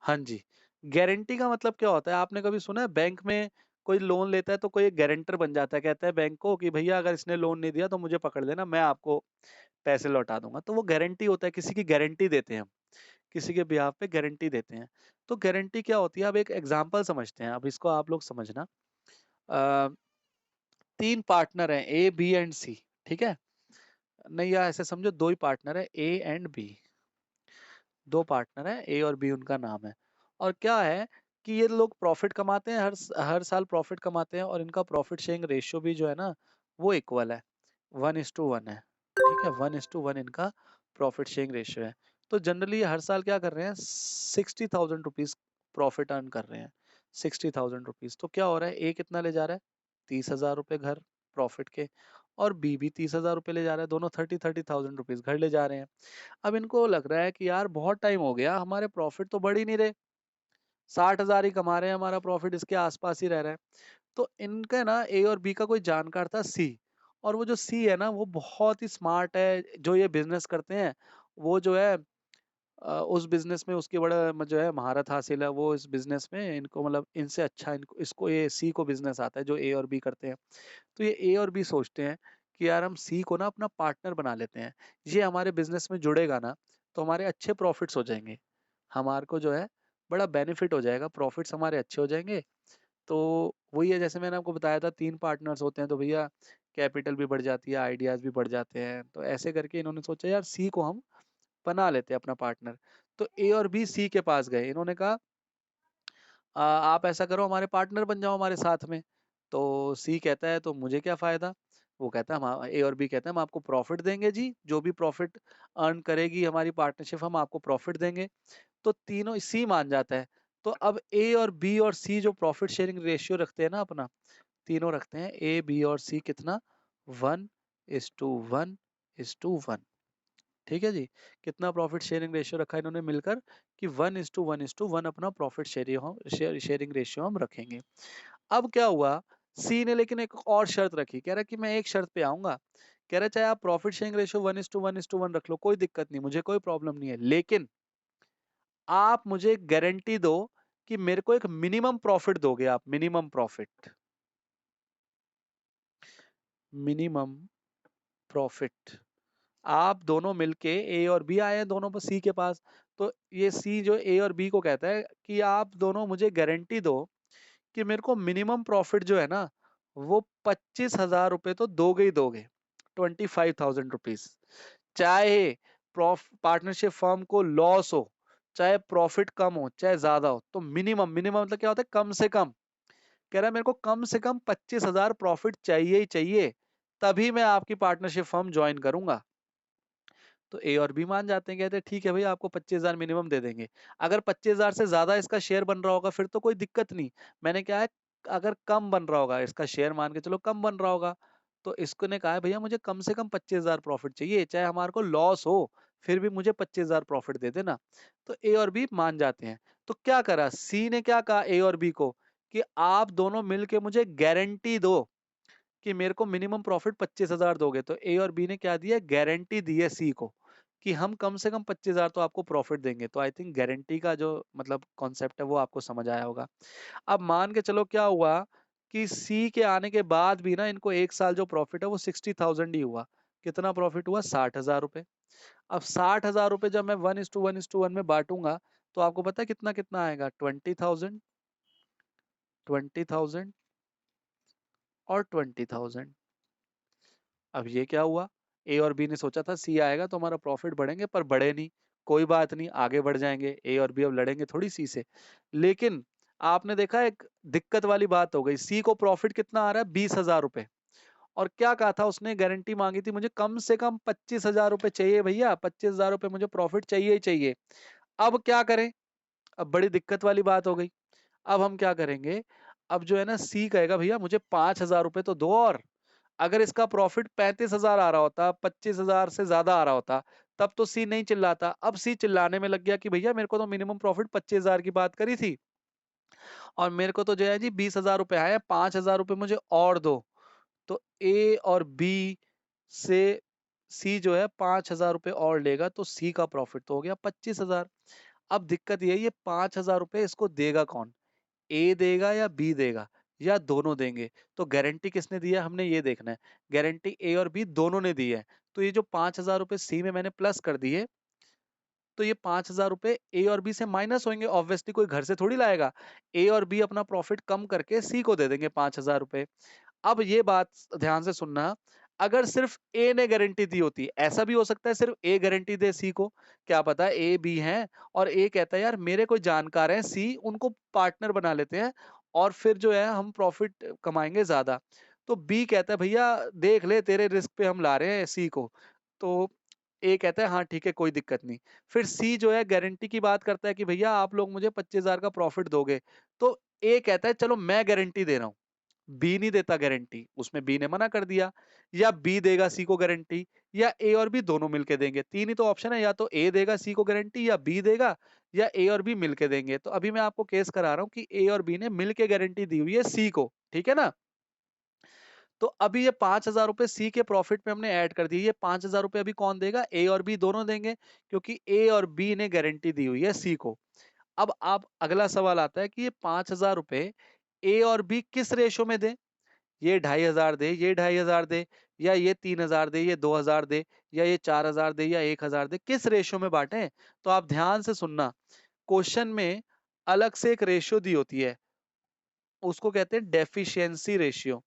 हाँ जी। गारंटी का मतलब क्या होता है? आपने कभी सुना है बैंक में कोई लोन लेता है तो कोई एक गारंटर बन जाता है, कहता है बैंक को कि भैया अगर इसने लोन नहीं दिया तो मुझे पकड़ लेना, मैं आपको पैसे लौटा दूँगा। तो वो गारंटी होता है, किसी की गारंटी देते हैं हम, किसी के बिहाफ़ पे गारंटी देते हैं। तो गारंटी क्या होती है? अब एक एग्ज़ाम्पल समझते हैं, अब इसको आप लोग समझना। अ, 3 पार्टनर हैं ए, बी एंड सी, ठीक है? नहीं, या ऐसे समझो 2 ही पार्टनर है ए एंड बी। 2 पार्टनर हैं, ए और बी उनका नाम है। और क्या है कि ये लोग प्रॉफ़िट कमाते हैं, हर साल प्रॉफ़िट कमाते हैं, और इनका प्रॉफ़िट शेयरिंग रेशियो भी जो है ना, वो इक्वल है, 1:1 है। ठीक है? 1:1 इनका प्रॉफ़िट शेयरिंग रेशियो है। तो जनरली ये हर साल क्या कर रहे हैं, 60,000 रुपीज़ प्रॉफ़िट अर्न कर रहे हैं। 60,000 रुपीज़। तो क्या हो रहा है, ए कितना ले जा रहा है? 30,000 रुपए घर प्रॉफ़िट के, और बी भी 30,000 रुपए ले जा रहा है। दोनों 30,000 रुपीज़ घर ले जा रहे हैं। अब इनको लग रहा है कि यार बहुत टाइम हो गया, हमारे प्रॉफिट तो बढ़ ही नहीं रहे, 60,000 ही कमा रहे हैं, हमारा प्रॉफिट इसके आसपास ही रह रहा है। तो इनका ना ए और बी का कोई जानकार था सी, और वो जो सी है ना, वो बहुत ही स्मार्ट है, जो ये बिजनेस करते हैं, वो जो है उस बिजनेस में उसकी बड़ा जो है महारत हासिल है, वो इस बिजनेस में इनको मतलब इनसे अच्छा इनको इसको ये सी को बिजनेस आता है जो ए और बी करते हैं। तो ये ए और बी सोचते हैं कि यार हम सी को ना अपना पार्टनर बना लेते हैं, ये हमारे बिजनेस में जुड़ेगा ना, तो हमारे अच्छे प्रॉफिट्स हो जाएंगे, हमारे को जो है बड़ा बेनिफिट हो जाएगा, प्रॉफिट्स हमारे अच्छे हो जाएंगे। तो वही है, जैसे मैंने आपको बताया था 3 पार्टनर्स होते हैं, तो भैया कैपिटल भी बढ़ जाती है, आइडियाज भी बढ़ जाते हैं, तो ऐसे करके इन्होंने सोचा यार सी को हम बना लेते हैं अपना पार्टनर। तो ए और बी सी के पास गए, इन्होंने कहा आप ऐसा करो, हमारे पार्टनर बन जाओ हमारे साथ में। तो सी कहता है तो मुझे क्या फ़ायदा? वो कहता है हम, ए और बी कहते हैं हम आपको प्रॉफ़िट देंगे जी, जो भी प्रॉफ़िट अर्न करेगी हमारी पार्टनरशिप, हम आपको प्रॉफ़िट देंगे। तो तीनों सी मान जाता है। तो अब ए और बी और सी जो प्रॉफ़िट शेयरिंग रेशियो रखते हैं ना अपना, तीनों रखते हैं ए, बी और सी कितना, 1:1:1। ठीक है जी? कितना प्रॉफिट शेयरिंग रेशियो रखा है इन्होंने मिलकर, कि 1:1:1 अपना प्रॉफिट शेयरिंग रेशियो हम रखेंगे। अब क्या हुआ, सी ने लेकिन एक और शर्त रखी, कह रहा है कि मैं एक शर्त पे आऊँगा। कह रहा है चाहे आप प्रॉफिट शेयरिंग रेशियो 1:1:1 रख लो, कोई दिक्कत नहीं, मुझे कोई प्रॉब्लम नहीं है। लेकिन आप मुझे गारंटी दो कि मेरे को एक मिनिमम प्रॉफिट दोगे आप, मिनिमम प्रॉफिट। Minimum profit. आप दोनों मिलके, ए और बी आए हैं दोनों पर सी के पास, तो ये सी जो ए और बी को कहता है कि आप दोनों मुझे गारंटी दो कि मेरे को मिनिमम प्रॉफिट जो है ना, वो 25,000 रुपए तो दोगे ही दोगे, 25,000 रुपीज। चाहे पार्टनरशिप फर्म को लॉस हो, चाहे प्रॉफिट कम हो, चाहे ज्यादा हो, तो मिनिमम, मिनिमम मतलब क्या होता है, कम से कम। कह रहा है मेरे को कम से कम 25,000 प्रॉफिट चाहिए ही चाहिए, तभी मैं आपकी पार्टनरशिप फर्म ज्वाइन करूंगा। तो ए और बी मान जाते हैं, कहते हैं ठीक है भैया, आपको 25,000 मिनिमम दे देंगे। अगर 25,000 से ज्यादा इसका शेयर बन रहा होगा फिर तो कोई दिक्कत नहीं। मैंने क्या है, अगर कम बन रहा होगा इसका शेयर, मान के चलो कम बन रहा होगा, तो इसको ने कहा है भैया मुझे कम से कम 25,000 प्रॉफिट चाहिए, चाहे हमारे को लॉस हो, फिर भी मुझे 25,000 प्रॉफिट दे देना। तो ए और बी मान जाते हैं। तो क्या करा सी ने, क्या कहा ए और बी को, कि आप दोनों मिलके मुझे गारंटी दो कि मेरे को मिनिमम प्रॉफिट 25,000 दोगे। तो ए और बी ने क्या दिया, गारंटी दी है सी को कि हम कम से कम 25,000 तो आपको प्रॉफिट देंगे। तो आई थिंक गारंटी का जो मतलब कॉन्सेप्ट है वो आपको समझ आया होगा। अब मान के चलो क्या हुआ कि सी के आने के बाद भी ना इनको एक साल जो प्रॉफिट है वो 60,000 ही हुआ। कितना प्रॉफिट हुआ, 60,000 रुपए। अब 60,000 रुपए जब मैं 1:1:1 में बांटूंगा, तो आपको पता है कितना कितना आएगा, 20,000, 20,000 और 20,000। अब ये क्या हुआ, ए और बी ने सोचा था सी आएगा तो हमारा प्रॉफिट बढ़ेंगे, पर बढ़े नहीं। कोई बात नहीं, आगे बढ़ जाएंगे, ए और बी अब लड़ेंगे थोड़ी सी से। लेकिन आपने देखा एक दिक्कत वाली बात हो गई, सी को प्रॉफिट कितना आ रहा है, 20,000 रुपए। और क्या कहा था उसने, गारंटी मांगी थी मुझे कम से कम 25,000 रुपए चाहिए भैया, 25,000 रुपए मुझे प्रॉफिट चाहिए ही चाहिए। अब क्या करें, अब बड़ी दिक्कत वाली बात हो गई। अब हम क्या करेंगे, अब जो है ना सी कहेगा भैया मुझे 5,000 रुपए तो दो और। अगर इसका प्रॉफिट 35,000 आ रहा होता, 25,000 से ज्यादा आ रहा होता, तब तो सी नहीं चिल्लाता। अब सी चिल्लाने में लग गया कि भैया मेरे को तो मिनिमम प्रॉफिट 25,000 की बात करी थी, और मेरे को तो जो है जी 20,000 रुपए आए, 5,000 रुपए मुझे और दो। तो ए और बी से सी जो है 5,000 रुपए और लेगा, तो सी का प्रॉफिट तो हो गया 25,000। अब दिक्कत ये है, ये 5,000 रुपए इसको देगा कौन? ए देगा या बी देगा या दोनों देंगे? तो गारंटी किसने दी है, हमने ये देखना है। गारंटी ए और बी दोनों ने दी है। तो ये जो 5,000 रुपए सी में मैंने प्लस कर दिए, तो ये 5,000 रुपए ए और बी से माइनस होंगे। ऑब्वियसली कोई घर से थोड़ी लाएगा। ए और बी अपना प्रॉफिट कम करके सी को दे देंगे 5,000 रुपए। अब ये बात ध्यान से सुनना, अगर सिर्फ ए ने गारंटी दी होती, ऐसा भी हो सकता है सिर्फ ए गारंटी दे सी को, क्या पता ए बी हैं और ए कहता है यार मेरे कोई जानकार हैं सी, उनको पार्टनर बना लेते हैं और फिर जो है हम प्रॉफिट कमाएंगे ज्यादा। तो बी कहता है भैया देख ले तेरे रिस्क पे हम ला रहे हैं सी को। तो ए कहता है हाँ ठीक है कोई दिक्कत नहीं। फिर सी जो है गारंटी की बात करता है कि भैया आप लोग मुझे 25,000 का प्रॉफिट दोगे। तो ए कहता है चलो मैं गारंटी दे रहा हूँ, बी नहीं देता गारंटी, उसमें बी ने मना कर दिया। या बी देगा सी को गारंटी या ए और बी दोनों मिलके देंगे। तीन ही तो ऑप्शन है, या तो ए देगा सी को गारंटी या बी देगा या ए और बी मिलके देंगे। तो अभी मैं आपको केस करा रहा हूँ कि ए और बी ने मिलके गारंटी दी हुई है सी को, ठीक है ना। तो अभी ये 5,000 रुपए सी के प्रॉफिट में हमने ऐड कर दिए। ये 5,000 रुपए अभी कौन देगा, ए और बी दोनों देंगे, क्योंकि ए और बी ने गारंटी दी हुई है सी को। अब आप अगला सवाल आता है कि ये 5,000 रुपए ए और बी किस रेशो में दे, ये 2,500 दे, ये 2,500 दे, या ये 3,000 दे, ये 2,000 दे, या ये 4,000 दे, या 1,000 दे, किस रेशियो में बांटे। तो आप ध्यान से सुनना, क्वेश्चन में अलग से एक रेशियो दी होती है, उसको कहते हैं डेफिशिएंसी रेशियो।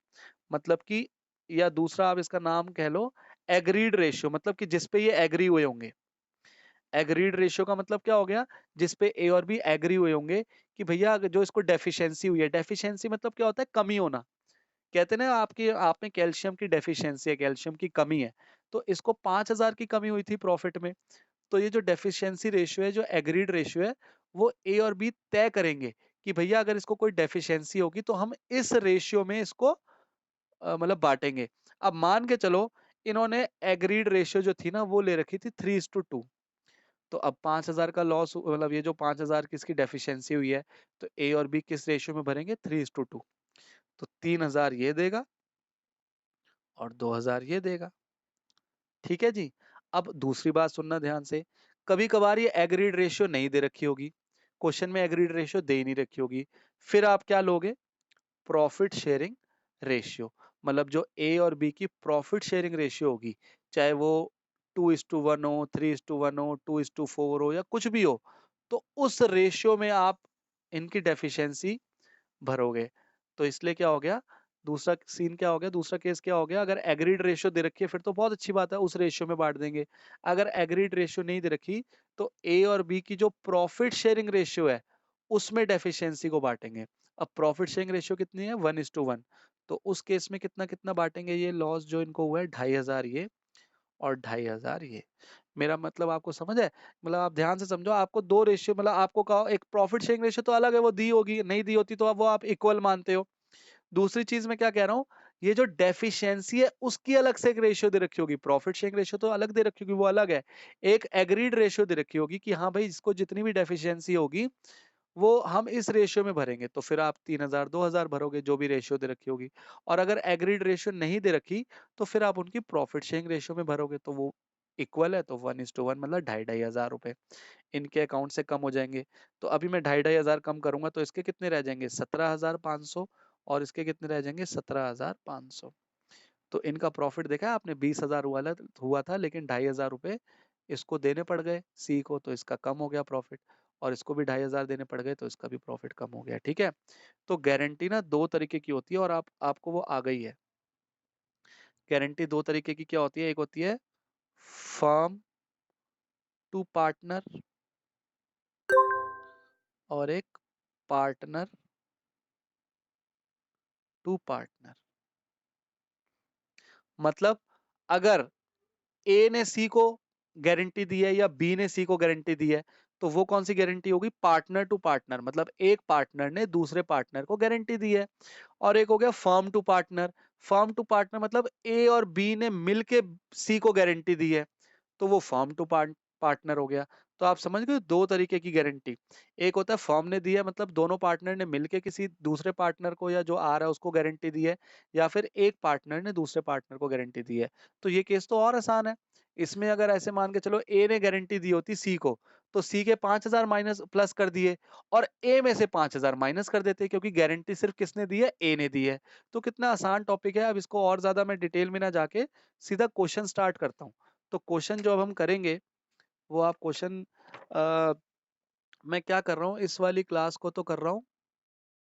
मतलब कि, या दूसरा आप इसका नाम कह लो एग्रीड रेशियो, मतलब कि जिसपे ये एग्री हुए होंगे। एग्रीड रेशियो का मतलब क्या हो गया, जिसपे ए और बी एग्री हुए होंगे कि भैया जो इसको डेफिशिएंसी हुई है, डेफिशिएंसी मतलब क्या होता है, कमी होना। कहते हैं ना आपकी आप में कैल्शियम की डेफिशिएंसी है, कैल्शियम की कमी है। तो इसको 5,000 की कमी हुई थी प्रॉफिट में। तो ये जो डेफिशिएंसी रेशियो है, जो एग्रीड रेशियो है, वो ए और बी तय करेंगे कि भैया अगर इसको कोई डेफिशिएंसी होगी तो हम इस रेशियो में इसको मतलब बांटेंगे। अब मान के चलो इन्होंने एग्रीड रेशियो जो थी ना वो ले रखी थी 3:2। तो अब 5,000 का लॉस, मतलब ये जो 5,000 की इसकी डेफिशिएंसी हुई है, तो ए और बी किस रेशियो में भरेंगे, 3:2। तो 3,000 ये देगा और 2,000 ये देगा। ठीक है जी। अब दूसरी बात सुनना ध्यान से, कभी कभार ये एग्रीड रेशियो नहीं दे रखी होगी, क्वेश्चन में एग्रीड रेशियो दे ही नहीं रखी होगी, फिर आप क्या लोगे, प्रॉफिट शेयरिंग रेशियो। मतलब जो ए और बी की प्रॉफिट शेयरिंग रेशियो होगी, चाहे वो 2:1 हो, 3:1 हो, 2:4 हो, या कुछ भी हो, तो उस रेशियो में आप इनकी डेफिशिएंसी भरोगे। तो इसलिए क्या हो गया, दूसरा सीन क्या हो गया, दूसरा केस क्या हो गया, अगर एग्रीड रेशियो दे रखी है फिर तो बहुत अच्छी बात है, उस रेशियो में बांट देंगे। अगर एग्रीड रेशियो नहीं दे रखी, तो ए और बी की जो प्रॉफिट शेयरिंग रेशियो है उसमें डेफिशिएंसी को बांटेंगे। अब प्रॉफिट शेयरिंग रेशियो कितनी है, 1:1। तो उस केस में कितना कितना बांटेंगे, ये लॉस जो इनको हुआ है 2,500 ये और 2,500 ये। मेरा मतलब आपको समझ है, मतलब आप ध्यान से समझो, आपको दो रेशियो, मतलब आपको कहा एक प्रॉफिट शेयरिंग रेशियो तो अलग है, वो दी होगी, नहीं दी होती तो अब वो आप इक्वल मानते हो। दूसरी चीज मैं क्या कह रहा हूँ, ये जो डेफिशिएंसी है उसकी अलग से एक रेशियो दे रखी होगी, प्रॉफिट शेयरिंग रेशियो तो अलग दे रखी होगी, वो अलग है। एक एग्रीड रेशियो दे रखी होगी कि हाँ भाई इसको जितनी भी डेफिशिएंसी होगी वो हम इस रेशियो में भरेंगे, तो फिर आप 3,000 2,000 भरोगे जो भी रेशियो दे रखी होगी। और अगर एग्रीड रेशियो नहीं दे रखी, तो फिर आप उनकी प्रॉफिट शेयरिंग रेशियो में भरोगे, तो वो इक्वल है, तो 1:1, मतलब 2,500 रुपए इनके अकाउंट से कम हो जाएंगे। तो अभी मैं 2,500 कम करूंगा तो इसके कितने रह जाएंगे, 17,500, और इसके कितने रह जाएंगे, 17,500। तो इनका प्रॉफिट देखा है आपने, 20,000 हुआ था, लेकिन 2,500 रुपए इसको देने पड़ गए सी को, तो इसका कम हो गया प्रॉफिट। और इसको भी 2,500 देने पड़ गए, तो इसका भी प्रॉफिट कम हो गया। ठीक है। तो गारंटी ना दो तरीके की होती है, और आपको वो आ गई है। गारंटी दो तरीके की क्या होती है, एक होती है फर्म टू पार्टनर और एक पार्टनर टू पार्टनर। मतलब अगर ए ने सी को गारंटी दी है या बी ने सी को गारंटी दी है, तो वो कौन सी गारंटी होगी, पार्टनर टू पार्टनर, मतलब एक पार्टनर ने दूसरे पार्टनर को गारंटी दी है। और एक हो गया firm to partner. Firm to partner मतलब ए और बी ने मिलके सी को गारंटी दी है, तो वो फर्म टू पार्टनर हो गया। तो आप समझ गए दो तरीके की गारंटी। एक होता है फर्म ने दिया, मतलब दोनों पार्टनर ने मिलके किसी दूसरे पार्टनर को या जो आ रहा है उसको गारंटी दी है, या फिर एक पार्टनर ने दूसरे पार्टनर को गारंटी दी है। तो ये केस तो और आसान है, इसमें अगर ऐसे मान के चलो ए ने गारंटी दी होती सी को, तो सी के 5,000 माइनस प्लस कर दिए और ए में से 5,000 माइनस कर देते, क्योंकि गारंटी सिर्फ किसने दी है? ए ने दी है। तो कितना आसान टॉपिक है। अब इसको और ज्यादा मैं डिटेल में ना जाके सीधा क्वेश्चन स्टार्ट करता हूँ। तो क्वेश्चन जो अब हम करेंगे वो आप क्वेश्चन, मैं क्या कर रहा हूँ, इस वाली क्लास को तो कर रहा हूँ